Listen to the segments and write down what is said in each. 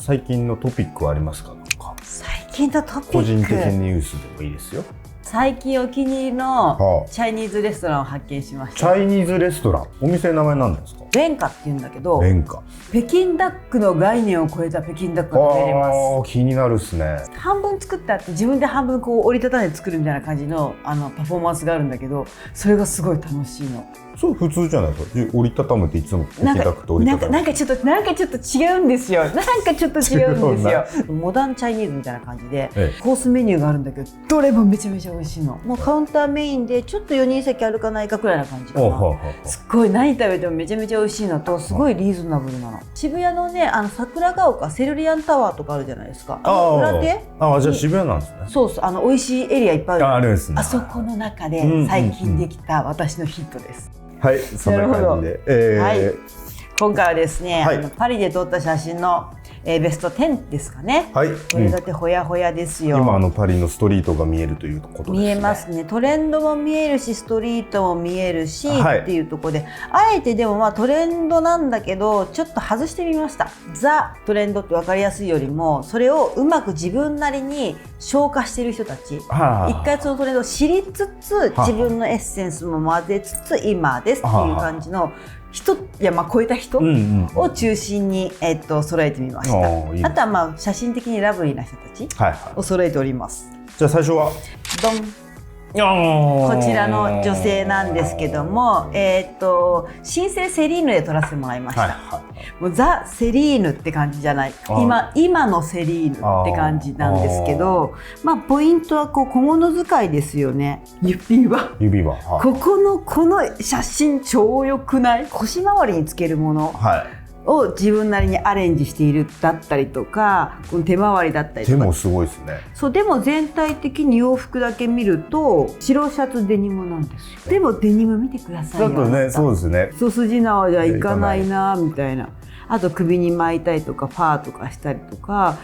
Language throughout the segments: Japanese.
最近のトピックはありますか？最近のトピック、個人的ニュースでもいいですよ。最近お気に入りのチャイニーズレストランを発見しました。チャイニーズレストラン、お店の名前なんですか？レンカっていうんだけど、レンカ、北京ダックの概念を超えた北京ダックが食べれます。気になるっすね。半分作ってあって自分で半分こう折りたたんで作るみたいな感じのパフォーマンスがあるんだけど、それがすごい楽しいの。そう普通じゃないですか。折りたたむっていつも北京ダックと折りたたむ。なんかちょっと違うんですよ。なんかちょっと違うんですよ。モダンチャイニーズみたいな感じで、コースメニューがあるんだけど、どれもめちゃめちゃ美味しいの。もうカウンターメインでちょっと4人席あるかないかくらいな感じかな。すっごい何食べてもめちゃめちゃ美味しいのと、すごいリーズナブルなの。渋谷のね、桜ヶ丘セルリアンタワーとかあるじゃないですか。裏手？じゃあ渋谷なんですね。そうそう、美味しいエリアいっぱいある。あるんですね。あそこの中で最近できた私のヒットです。はい、そんな感じで、はい、今回はですね、パリで撮った写真の、ベスト10ですかね。はい、これだってほやほやですよ。今パリのストリートが見えるということですね。見えますね。トレンドも見えるし、ストリートも見えるし、っていうところで、あえてでもトレンドなんだけどちょっと外してみました。ザ・トレンドって分かりやすいよりも、それをうまく自分なりに消化している人たち、一回そのトレンドを知りつつ、自分のエッセンスも混ぜつつ今ですっていう感じの人、超えた人を中心に、揃えてみました。あとは写真的にラブリーな人たちを揃えております。じゃあ最初はドン、こちらの女性なんですけども、新生セリーヌで撮らせてもらいました。もうザ・セリーヌって感じじゃない、今のセリーヌって感じなんですけど、ポイントは小物使いですよね。指輪、この写真超良くない？腰回りにつけるものを自分なりにアレンジしているだったりとか、この手回りだったりとか。手もすごいですね。そう、でも全体的に洋服だけ見ると白シャツデニムなんですよ。でもデニム見てくださいよ。ちょっとね、そうですね。一筋縄じゃいかないなみたいな。あと首に巻いたりとかファーとかしたりとか、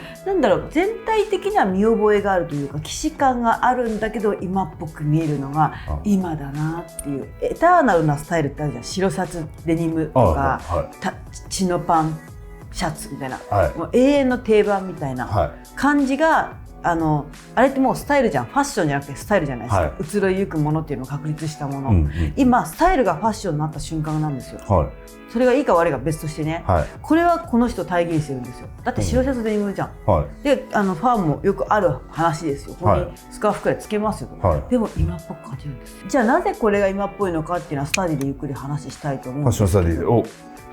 全体的には見覚えがあるというか、既視感があるんだけど今っぽく見えるのが今だなっていう。エターナルなスタイルってあるじゃん。白シャツデニムとか、チノパンシャツみたいな、もう永遠の定番みたいな感じが、あれってもうスタイルじゃん。ファッションじゃなくてスタイルじゃないですか。移ろいゆくものっていうのを確立したもの、今スタイルがファッションになった瞬間なんですよ。それがいいか悪いか別としてね、これはこの人を体現してるんですよ。だって白シャツデニムじゃん、でファンもよくある話ですよ。ここにスカーフくらいつけますよと、でも今っぽく感じるんです。じゃあなぜこれが今っぽいのかっていうのはスタディでゆっくり話したいと思うんですけど、ファッションスタディ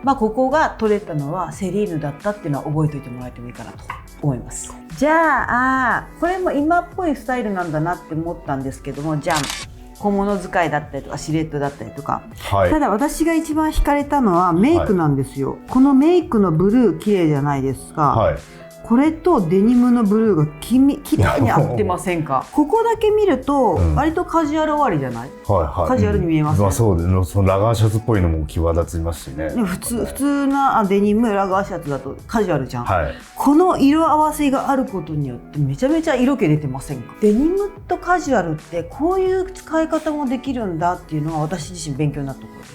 でここが取れたのはセリーヌだったっていうのは覚えておいてもらえてもいいかなと思います。じゃあこれも今っぽいスタイルなんだなって思ったんですけども、じゃん、小物使いだったりとかシルエットだったりとか、ただ私が一番惹かれたのはメイクなんですよ。このメイクのブルー綺麗じゃないですか、これとデニムのブルーがきれいに合ってませんか？ここだけ見ると割とカジュアル終わりじゃない？カジュアルに見えますね。そうですね。そのラガーシャツっぽいのも際立ちますしね。普通なデニムラガーシャツだとカジュアルじゃん、この色合わせがあることによってめちゃめちゃ色気出てませんか？デニムとカジュアルってこういう使い方もできるんだっていうのは私自身勉強になったことです。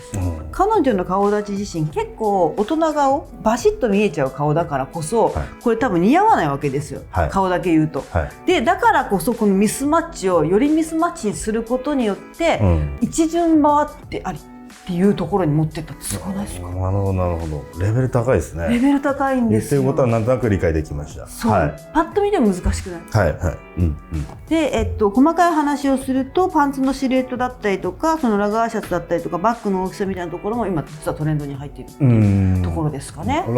彼女の顔立ち自身結構大人顔バシッと見えちゃう顔だからこそ、これ多分似合わないわけですよ、顔だけ言うと、でだからこそこのミスマッチをよりミスマッチにすることによって、一順回ってありっていうところに持ってったってすごいですか？なるほど。レベル高いですね。レベル高いんですよ。言ってることはなんとなく理解できました。そう、パッと見ても難しくない？で、細かい話をするとパンツのシルエットだったりとか、そのラガーシャツだったりとかバッグの大きさみたいなところも今実はトレンドに入っているっていうところですかね。ラ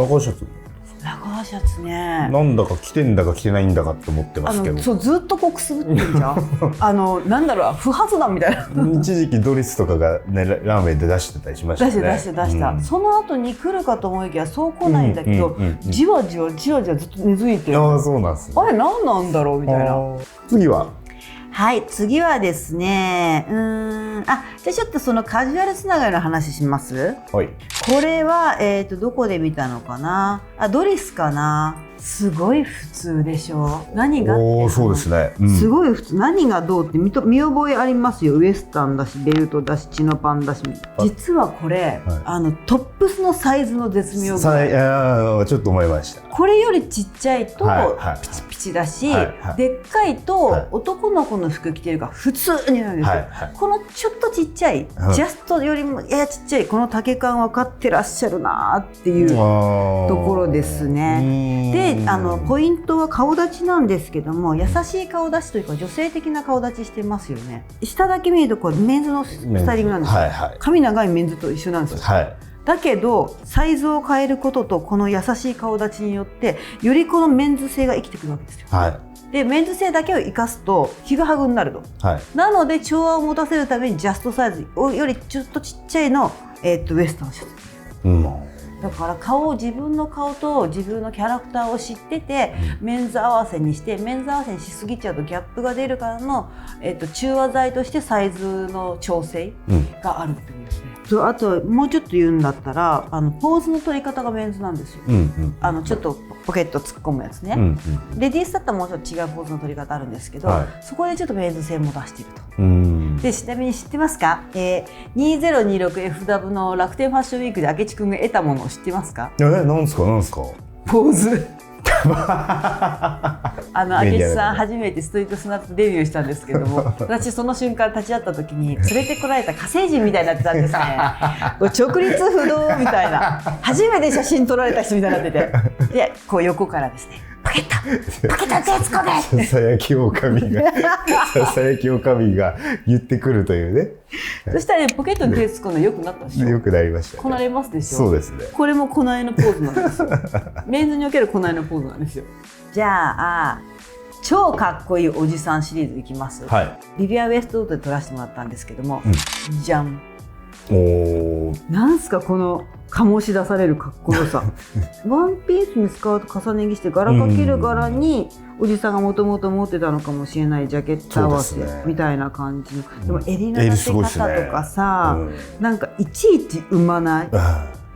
ガーシャツなんだか着てんだか着てないんだかって思ってますけど、そうずっとくすぶってるじゃん不発弾みたいな一時期ドレスとかが、ね、ラーメンで出してたりしましたね。出した、その後に来るかと思いきやそう来ないんだけど、じわじわずっと根付いてる。そうなんですね。あれ何なんだろうみたいな。次ははい、次はですね、じゃあちょっとそのカジュアルつながりの話します。はい。これは、どこで見たのかな。ドリスかな。すごい普通でしょ。何がってそうですね、すごい普通。何がどうって見覚えありますよ。ウエスタンだし、ベルトだし、チノパンだし。実はこれ、トップスのサイズの絶妙具合。ちょっと思いました。これよりちっちゃいとピチピチだし、でっかいと男の子の服着てるから普通になるんですよ。このちょっとちっちゃい、ジャストよりもややちっちゃいこの丈感分かってらっしゃるなっていうところですね。でポイントは顔立ちなんですけども、優しい顔立ちというか女性的な顔立ちしてますよね。下だけ見るとこれメンズのスタイリングなんですよ。髪長いメンズと一緒なんですよ。だけどサイズを変えることとこの優しい顔立ちによってよりこのメンズ性が生きてくるわけですよ。でメンズ性だけを生かすとちぐはぐになると、なので調和を持たせるためにジャストサイズよりちょっとちっちゃいの、ウエスタンシャツ、だから自分の顔と自分のキャラクターを知ってて、メンズ合わせにして、メンズ合わせにしすぎちゃうとギャップが出るからの、中和剤としてサイズの調整があるってことですね。あともうちょっと言うんだったらポーズの取り方がメンズなんですよ。ちょっとポケット突っ込むやつね。レディースだったらもうちょっと違うポーズの取り方あるんですけど、そこでちょっとメンズ性も出していると。でちなみに知ってますか、2026FW の楽天ファッションウィークで明智くんが得たものを知ってますか？なんですかポーズ明智さん初めてストリートスナップデビューしたんですけども、私その瞬間立ち会った時に連れてこられた火星人みたいになってたんですね。直立不動みたいな、初めて写真撮られた人みたいになってて、でこう横からですね、パケット手つこめ、ささやきおかみが言ってくるというね。そしたらポケットに手つくの良くなったでしょ。良くなりました。こなれますでしょ。そうですね。これもこなえのポーズなんですよ。メンズにおけるこなえのポーズなんですよ。じゃあ超かっこいいおじさんシリーズいきます。ビビアン・ウエストウッドで撮らせてもらったんですけども、じゃん。なんすかこの醸し出されるかっこよさ。ワンピースにスカート重ね着して柄かける柄におじさんがもともと持ってたのかもしれないジャケット合わせみたいな感じの。でも襟の立て方とかさ、なんかいちいち生まない。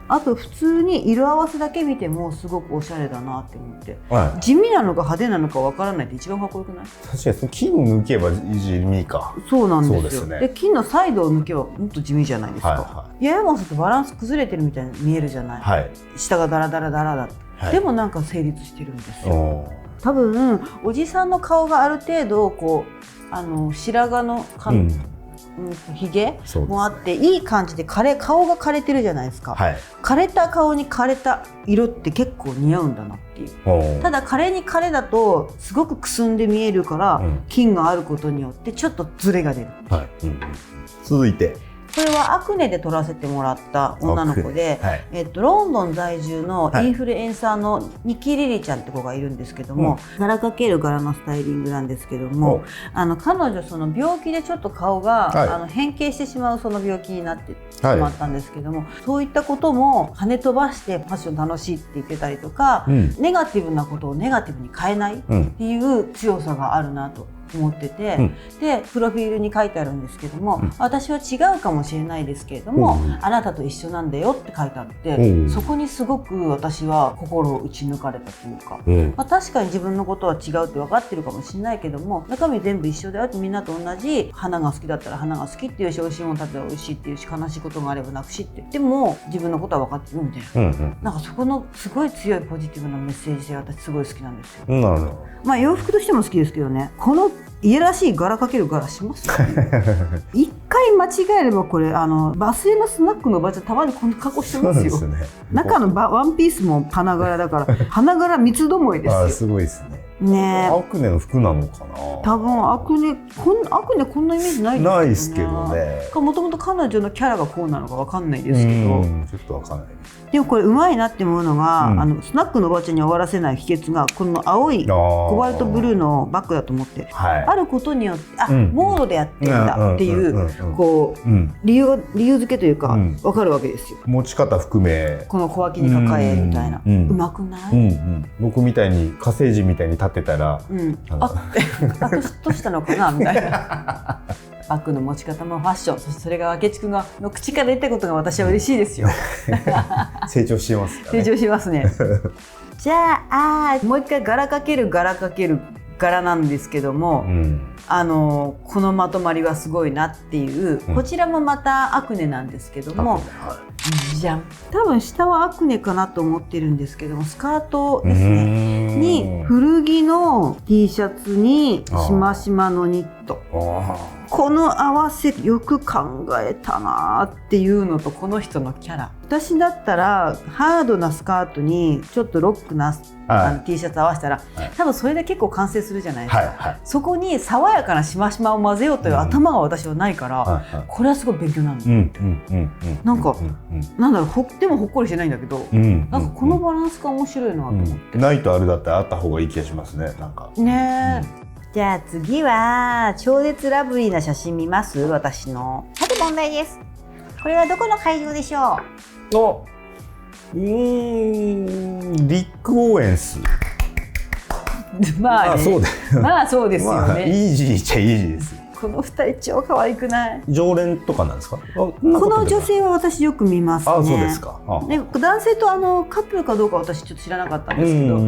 あと普通に色合わせだけ見てもすごくおしゃれだなって思って、地味なのか派手なのかわからないって一番かっこよくない？確かに金抜けば地味か。そうなんですよ。で金のサイドを抜けばもっと地味じゃないですか。ややもするとバランス崩れてるみたいに見えるじゃない。下がダラダラダラだって、でもなんか成立してるんですよ。多分おじさんの顔がある程度こう白髪のひげもあっていい感じで顔が枯れてるじゃないですか。枯れた顔に枯れた色って結構似合うんだなっていう。ただ枯れに枯れだとすごくくすんで見えるから、菌があることによってちょっとズレが出る。続いてこれはアクネで撮らせてもらった女の子で、ロンドン在住のインフルエンサーのニキリリちゃんって子がいるんですけども、柄かける柄のスタイリングなんですけども、彼女その病気でちょっと顔が、変形してしまうその病気になってしまったんですけども、そういったことも跳ね飛ばしてファッション楽しいって言ってたりとか、ネガティブなことをネガティブに変えないっていう強さがあるなと思ってて、でプロフィールに書いてあるんですけども、私は違うかもしれないですけれども、あなたと一緒なんだよって書いてあって、そこにすごく私は心を打ち抜かれたというか、確かに自分のことは違うって分かってるかもしれないけども、中身全部一緒だよって、みんなと同じ花が好きだったら花が好きっていうし、美味しいもの食べたら美味しいっていうし、悲しいことがあれば泣くしって、でも自分のことは分かってるみたいな、なんかそこのすごい強いポジティブなメッセージ性、私すごい好きなんですよ。なるほど。まあ洋服としても好きですけどね、このいやらしい柄かける柄します一回間違えればこれバスへのスナックのおばちゃんたまにこんな格好してますよ。中のワンピースも花柄だから花柄三つどもえですよ。すごいですね。アクネの服なのかな。多分アクネこんなイメージないですよね。ないですけどね。もともと彼女のキャラがこうなのかわかんないですけど、ちょっとわかんない。でもこれうまいなって思うのが、スナックのおばちゃんに終わらせない秘訣がこの青いコバルトブルーのバッグだと思って、あることによってモードでやってんだっていうこう理由付けというかわかるわけですよ。持ち方含めこの小脇に抱えみたいな、うまくない？僕みたいに火星人みたいに立っってたら、どうしたのかなみたいな。バッグの持ち方もファッション、そしてそれが明智君の口から出たことが私は嬉しいですよ。成長してますかね。成長しますね。じゃあもう一回柄かける柄なんですけども、このまとまりはすごいなっていう、こちらもまたアクネなんですけども、じゃん、多分下はアクネかなと思ってるんですけども、スカートですねに古着の T シャツにしましまのニット、この合わせよく考えたなっていうのと、この人のキャラ、私だったらハードなスカートにちょっとロックなT シャツ合わせたら、多分それで結構完成するじゃないですか、そこに爽やかなしましまを混ぜようという頭が私はないから、これはすごい勉強なんだって。なんかなんだろう、でもほっこりしてないんだけど、なんかこのバランスが面白いなと思って、ないとあるだったらあった方がいい気がしますね、なんかね。じゃあ次は超絶ラブリーな写真見ます。私のさて問題です。これはどこの会場でしょう？リック・オーエンス。まあね、まあそうですよね。イージーっちゃイージーです。この二人超可愛くない？常連とかなんですか？この女性は私よく見ますね。あ、そうですか。男性とカップルかどうか私ちょっと知らなかったんですけど、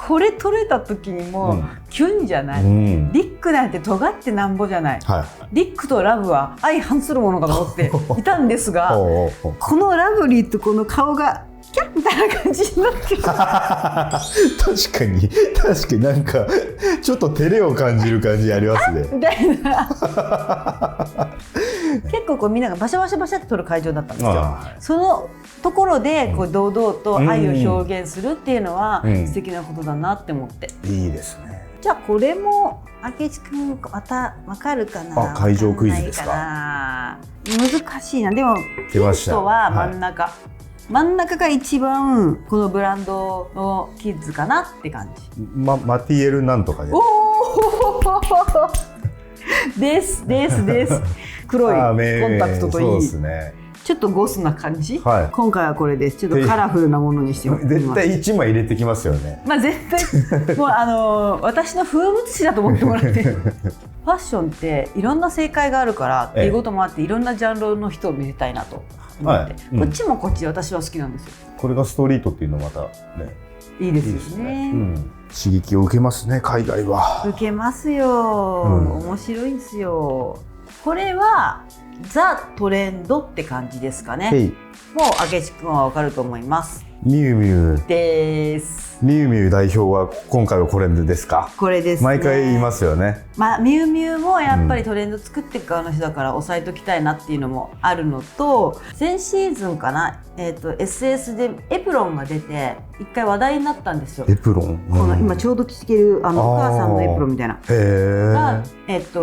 これ撮れた時にもキュンじゃない？リックなんて尖ってなんぼじゃない。リックとラブは相反するものかと思っていたんですが、このラブリーとこの顔がキャッみたいな感じになってる。確かになんかちょっと照れを感じる感じありますね。みたいな。結構みんながバシャバシャバシャって撮る会場だったんですよ。そのところで堂々と愛を表現するっていうのは素敵なことだなって思って。いいですね。じゃあこれも明智君また分かるかな。会場クイズですか。難しいな。でもヒントは真ん中。真ん中が一番このブランドのキッズかなって感じ。マティエルなんとかで。です黒いコンタクトといい。そうですね。ちょっとゴスな感じ、今回はこれです。ちょっとカラフルなものにしてみます。絶対1枚入れてきますよね。まあ絶対もう私の風物詩だと思ってもらってファッションっていろんな正解があるからっていうこともあって、いろんなジャンルの人を見せたいなと思って、こっちもこっちで私は好きなんですよ。これがストリートっていうのまたね、いいですよね。刺激を受けますね、海外は。受けますよ、面白いんですよ。これはザ・トレンドって感じですかね。もう明智君はわかると思います。ミュウミュウです。ミュウミュウ代表は今回はこれですか？これですね。毎回言いますよね。ミュウミュウもやっぱりトレンド作っていく側の人だから押さえときたいなっていうのもあるのと、前シーズンかな、SS でエプロンが出て一回話題になったんですよ。エプロン、この今ちょうど着てるお母さんのエプロンみたいなが、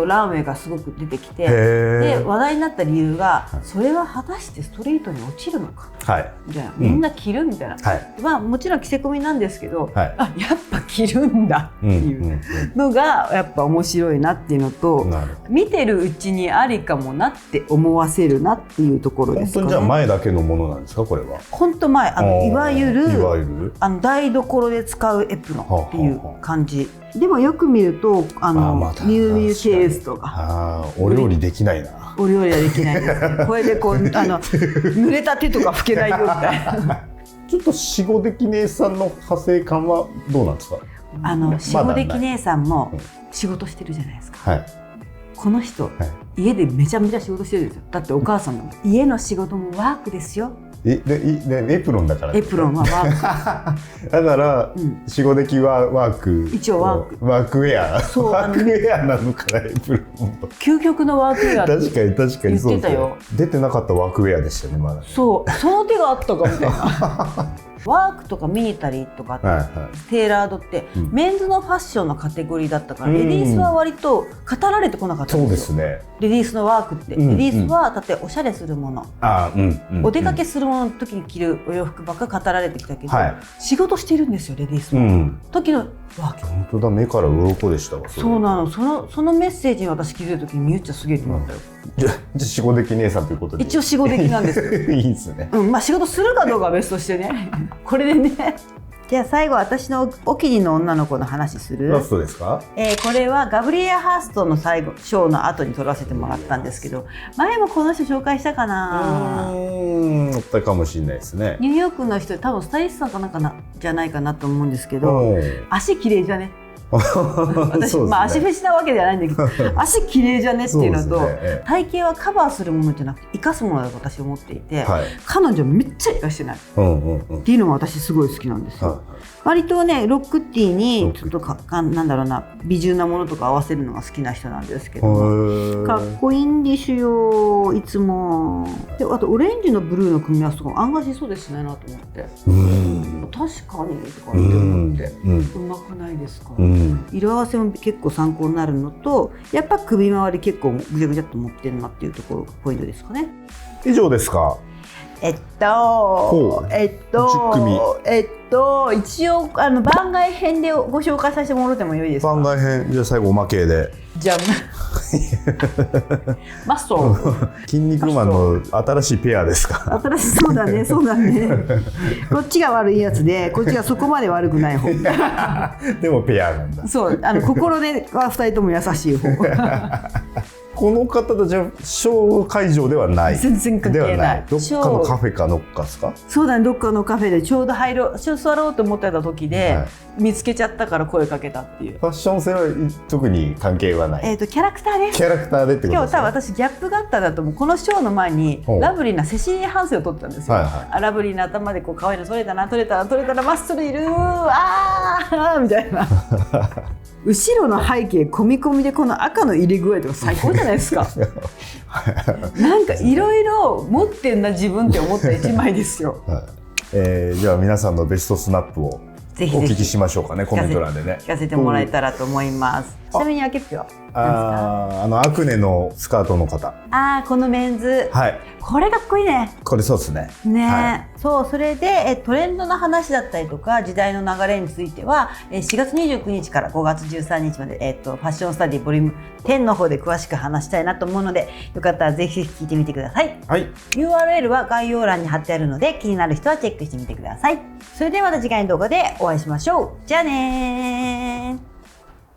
ランウェイがすごく出てきて、で話題になった理由が、それは果たしてストリートに落ちるのか、みたいな、みんな着るみたいな、もちろん着せ込みなんですけど、やっぱ着るんだっていうのがやっぱ面白いなっていうのと、見てるうちにありかもなって思わせるなっていうところですかね。本当にじゃあ前だけのものなんですか、これは？本当前、いわゆる台所で使うエプロンっていう感じでも、よく見るとミュウミュウケースとか、お料理できないな。お料理はできないですね。これで濡れた手とか拭けないよみたいな。ちょっとしごでき姉さんの派生感はどうなんですか？しごでき姉さんも仕事してるじゃないですか。この人、家でめちゃめちゃ仕事してるんですよ。だってお母さんの家の仕事もワークですよ。エプロンだから。エプロンはワークだから、しごできはワーク、一応ワークウェア、ワークウェアなのかな、エプロン。究極のワークウェアって言ってたよ。出てなかったワークウェアでしたね、まだ。その手があったかみたいな。ワークとかミニタリーとかテーラードってメンズのファッションのカテゴリーだったから、レディースは割と語られてこなかったんですよ。レディースのワークって、レディースはだっておしゃれするもの、お出かけするものの時に着るお洋服ばっか語られてきたけど、仕事してるんですよ、レディースは。時のワーク。本当だ、目から鱗でしたわ。そうなの。そのメッセージに私気づいた時に、みゆっちゃすげえと思ったよ。じゃあしごでき姉さんということで。一応しごできなんですよ。いいですね。仕事するかどうかは別としてね。これでね。じゃあ最後私のお気に入りの女の子の話する。ラストですか？これはガブリエラ・ハーストの最後ショーの後に撮らせてもらったんですけど、前もこの人紹介したかな。あったかもしれないですね。ニューヨークの人、多分スタイリストさんかなんかじゃないかなと思うんですけど、足綺麗じゃね。私、まあ足フェチなわけではないんだけど足綺麗じゃねっていうのと、体型はカバーするものじゃなくて生かすものだと私は思っていて、彼女めっちゃ生かしてないっていうのが私すごい好きなんですよ。割とねロックティーにちょっとなんだろうな、美獣なものとか合わせるのが好きな人なんですけども、かっこいいんですよいつも。であとオレンジのブルーの組み合わせとかも案外しそうでしないなと思って、確かにとかって思って、うまくないですか？色合わせも結構参考になるのと、やっぱ首周り結構ぐちゃぐちゃっと持ってるなっていうところがポイントですかね。以上ですか？10組。一応番外編でご紹介させてもらってもよいですか？番外編、じゃあ最後おまけで。じゃあマスト筋肉マンの新しいペアですか？新しい、そうだねそうだねこっちが悪いやつでこっちがそこまで悪くない方でもペアなんだ。そう心では2人とも優しい方この方たちはショー会場ではない。全然関係ない。どっかのカフェかどっかですか？そうだね、どっかのカフェでちょうど座ろうと思ってた時で、見つけちゃったから声かけたっていう。ファッション性は特に関係はない。キャラクターです。キャラクターでってことですね。今日多分私ギャップがあったんだと思う。このショーの前にラブリーなセシリア・ハンセンを撮ったんですよ。ラブリーな頭でこう可愛いの撮れたな、撮れたらマッスルいるみたいな後ろの背景込み込みでこの赤の入り具合とか最高じゃないですかなんかいろいろ持ってんな自分って思った一枚ですよ、じゃあ皆さんのベストスナップをお聞きしましょうかね。コメント欄でね聞かせてもらえたらと思います。ちなみにあけっぴはアクネのスカートの方、このメンズ、これかっこいいね。これそうですね。そう、それでトレンドの話だったりとか時代の流れについては4月29日から5月13日まで、ファッションスタディボリューム10の方で詳しく話したいなと思うので、よかったらぜひ聞いてみてください。URL は概要欄に貼ってあるので気になる人はチェックしてみてください。それではまた次回の動画でお会いしましょう。じゃあねー。